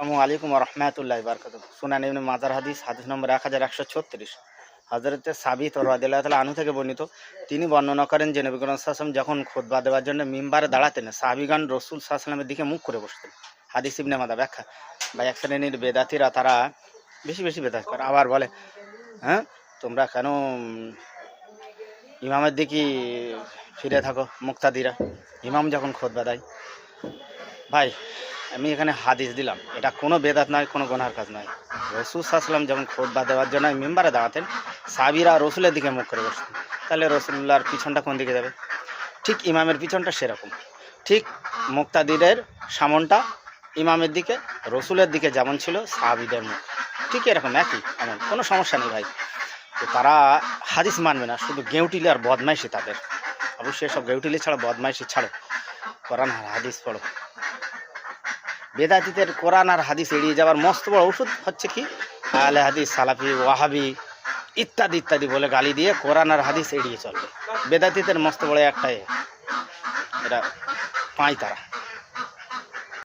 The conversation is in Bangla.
আসসালামু আলাইকুম রহমতুল্লাহি বারাকাতুহু। সুনান ইবনে মাজার হাদিস নম্বর 1136। হযরতে সাবিত রাদিয়াল্লাহু তাআলা আনহু থেকে বর্ণিত, তিনি বর্ণনা করেন যে নবী করিম সাল্লাল্লাহু আলাইহি ওয়াসাল্লাম যখন খুতবা দেওয়ার জন্য মিম্বারে দাঁড়াতেন, সাহাবীগণ রাসূল সাল্লাল্লাহু আলাইহি ওয়াসাল্লামের দিকে মুখ করে বসতেন। হাদিস ইবনে মাজাহ। ব্যাখ্যা: ভাই, এক শ্রেণীর বেদাতীরা তারা বেশি বেশি বেদাত করে, আবার বলে হ্যাঁ তোমরা কেন ইমামের দিকে ফিরে থাকো, মুক্তাদিরা ইমাম যখন খুতবা দেয়। ভাই, আমি এখানে হাদিস দিলাম, এটা কোনো বেদাত নয়, কোনো গুনাহর কাজ নয়। রাসূল সাল্লাল্লাহু আলাইহি ওয়াসাল্লাম যখন খুতবা দেওয়ার জন্য মিম্বারে দাঁড়াতেন, সাহাবীরা রসুলের দিকে মুখ করে বসতেন। তাহলে রসুল্লাহর পিছনটা কোন দিকে যাবে? ঠিক ইমামের পিছনটা সেরকম, ঠিক মুক্তাদিদের সামনটা ইমামের দিকে, রসুলের দিকে যেমন ছিল সাহাবীদের মুখ ঠিক এরকম একই, এমন কোনো সমস্যা নেই ভাই। তো তারা হাদিস মানবে না, শুধু গেউটিলি আর বদমাইশি তাদের। অবশ্যই সব গেউটিলি ছাড়া বদমাইশি ছাড়ো, কোরআন আর হাদিস পড়ো। বেদাতীদের কোরআন আর হাদিস এড়িয়ে যাওয়ার মস্ত বড় ওষুধ হচ্ছে কি? আহলে হাদিস, সালাফি, ওয়াহাবি ইত্যাদি ইত্যাদি বলে গালি দিয়ে কোরআন আর হাদিস এড়িয়ে চলবে। বেদাতীদের মস্ত বড় একটাই, এটা পায় তারা।